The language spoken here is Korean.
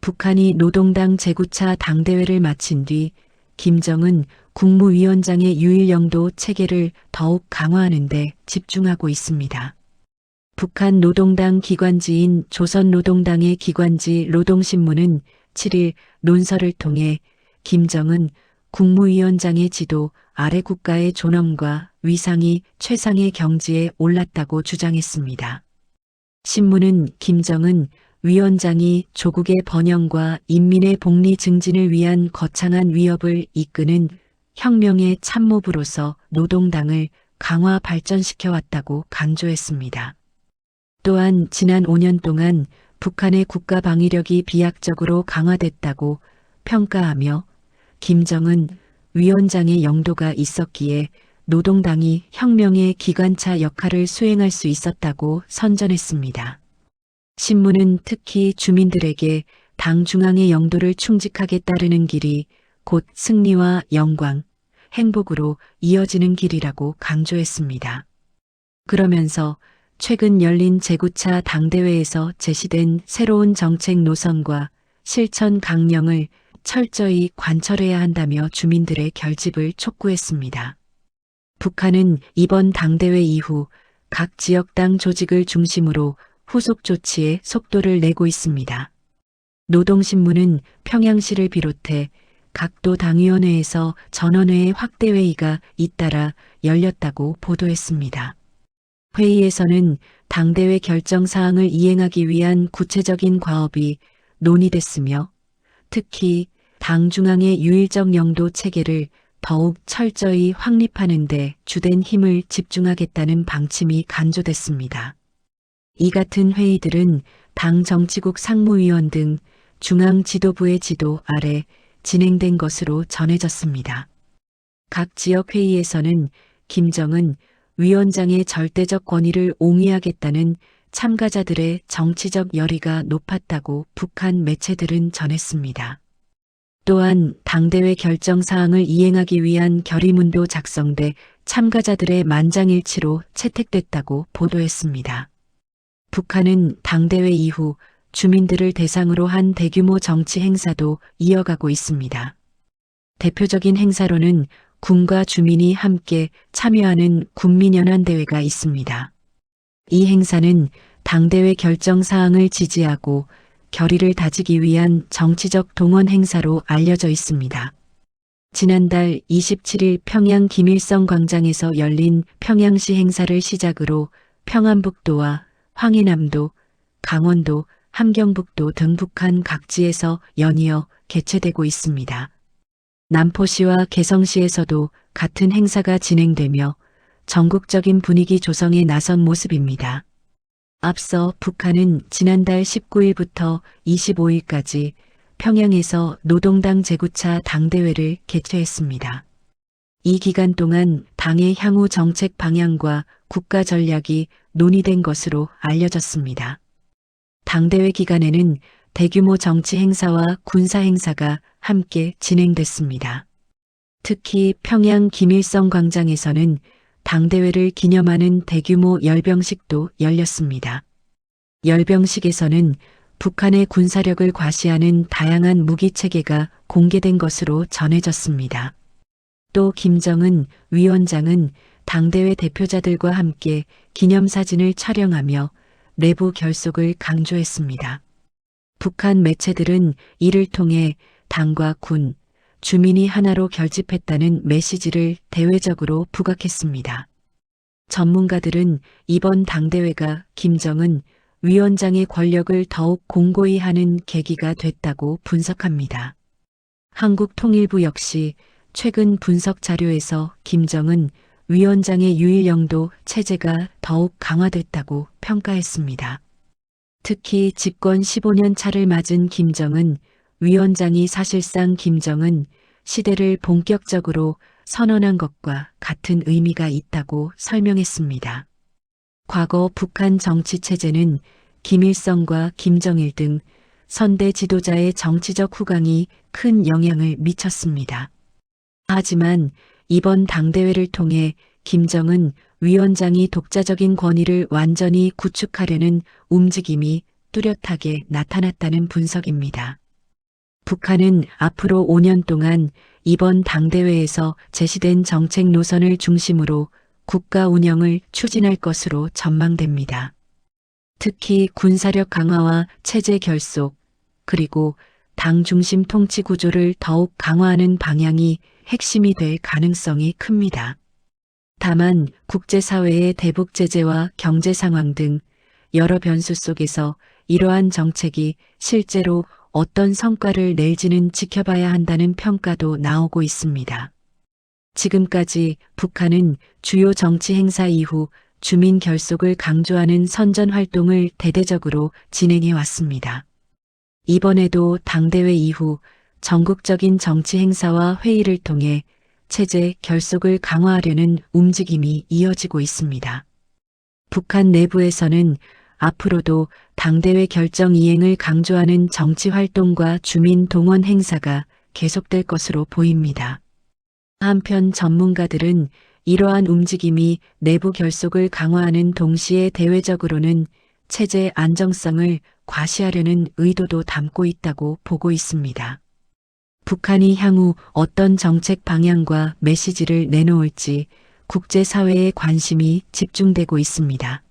북한이 노동당 제9차 당대회를 마친 뒤 김정은 국무위원장의 유일영도 체계를 더욱 강화하는 데 집중하고 있습니다. 북한 노동당 기관지인 조선노동당의 기관지 노동신문은 7일 논설을 통해 김정은 국무위원장의 지도 아래 국가의 존엄과 위상이 최상의 경지에 올랐다고 주장했습니다. 신문은 김정은 위원장이 조국의 번영과 인민의 복리 증진을 위한 거창한 위협을 이끄는 혁명의 참모부로서 노동당을 강화 발전시켜 왔다고 강조했습니다. 또한 지난 5년 동안 북한의 국가 방위력이 비약적으로 강화됐다고 평가하며 김정은 위원장의 영도가 있었기에 노동당이 혁명의 기관차 역할을 수행할 수 있었다고 선전했습니다. 신문은 특히 주민들에게 당 중앙의 영도를 충직하게 따르는 길이 곧 승리와 영광, 행복으로 이어지는 길이라고 강조했습니다. 그러면서 최근 열린 제9차 당대회에서 제시된 새로운 정책 노선과 실천 강령을 철저히 관철해야 한다며 주민들의 결집을 촉구했습니다. 북한은 이번 당대회 이후 각 지역당 조직을 중심으로 후속 조치에 속도를 내고 있습니다. 노동신문은 평양시를 비롯해 각도 당위원회에서 전원회의 확대회의가 잇따라 열렸다고 보도했습니다. 회의에서는 당대회 결정 사항을 이행하기 위한 구체적인 과업이 논의됐으며 특히 당 중앙의 유일적 영도 체계를 더욱 철저히 확립하는 데 주된 힘을 집중하겠다는 방침이 간조됐습니다. 이 같은 회의들은 당 정치국 상무위원 등 중앙 지도부의 지도 아래 진행된 것으로 전해졌습니다. 각 지역 회의에서는 김정은 위원장의 절대적 권위를 옹위하겠다는 참가자들의 정치적 열의가 높았다고 북한 매체들은 전했습니다. 또한 당대회 결정 사항을 이행하기 위한 결의문도 작성돼 참가자들의 만장일치로 채택됐다고 보도했습니다. 북한은 당대회 이후 주민들을 대상으로 한 대규모 정치 행사도 이어가고 있습니다. 대표적인 행사로는 군과 주민이 함께 참여하는 군민연환대회가 있습니다. 이 행사는 당대회 결정 사항을 지지하고 결의를 다지기 위한 정치적 동원 행사로 알려져 있습니다. 지난달 27일 평양 김일성 광장에서 열린 평양시 행사를 시작으로 평안북도와 황해남도, 강원도, 함경북도 등 북한 각지에서 연이어 개최되고 있습니다. 남포시와 개성시에서도 같은 행사가 진행되며 전국적인 분위기 조성에 나선 모습입니다. 앞서 북한은 지난달 19일부터 25일까지 평양에서 노동당 제9차 당대회를 개최했습니다. 이 기간 동안 당의 향후 정책 방향과 국가 전략이 논의된 것으로 알려졌습니다. 당대회 기간에는 대규모 정치 행사와 군사 행사가 함께 진행됐습니다. 특히 평양 김일성 광장에서는 당대회를 기념하는 대규모 열병식도 열렸습니다. 열병식에서는 북한의 군사력을 과시하는 다양한 무기체계가 공개된 것으로 전해졌습니다. 또 김정은 위원장은 당대회 대표자들과 함께 기념사진을 촬영하며 내부 결속을 강조했습니다. 북한 매체들은 이를 통해 당과 군, 주민이 하나로 결집했다는 메시지를 대외적으로 부각했습니다. 전문가들은 이번 당대회가 김정은 위원장의 권력을 더욱 공고히 하는 계기가 됐다고 분석합니다. 한국통일부 역시 최근 분석 자료에서 김정은 위원장의 유일영도 체제가 더욱 강화됐다고 평가했습니다. 특히 집권 15년 차를 맞은 김정은 위원장이 사실상 김정은 시대를 본격적으로 선언한 것과 같은 의미가 있다고 설명했습니다. 과거 북한 정치 체제는 김일성과 김정일 등 선대 지도자의 정치적 후광이 큰 영향을 미쳤습니다. 하지만 이번 당대회를 통해 김정은 위원장이 독자적인 권위를 완전히 구축하려는 움직임이 뚜렷하게 나타났다는 분석입니다. 북한은 앞으로 5년 동안 이번 당대회에서 제시된 정책 노선을 중심으로 국가 운영을 추진할 것으로 전망됩니다. 특히 군사력 강화와 체제 결속, 그리고 당 중심 통치 구조를 더욱 강화하는 방향이 핵심이 될 가능성이 큽니다. 다만 국제사회의 대북 제재와 경제 상황 등 여러 변수 속에서 이러한 정책이 실제로 어떤 성과를 낼지는 지켜봐야 한다는 평가도 나오고 있습니다. 지금까지 북한은 주요 정치 행사 이후 주민 결속을 강조하는 선전 활동을 대대적으로 진행해 왔습니다. 이번에도 당대회 이후 전국적인 정치 행사와 회의를 통해 체제 결속을 강화하려는 움직임이 이어지고 있습니다. 북한 내부에서는 앞으로도 당대회 결정 이행을 강조하는 정치 활동과 주민 동원 행사가 계속될 것으로 보입니다. 한편 전문가들은 이러한 움직임이 내부 결속을 강화하는 동시에 대외적으로는 체제 안정성을 과시하려는 의도도 담고 있다고 보고 있습니다. 북한이 향후 어떤 정책 방향과 메시지를 내놓을지 국제사회의 관심이 집중되고 있습니다.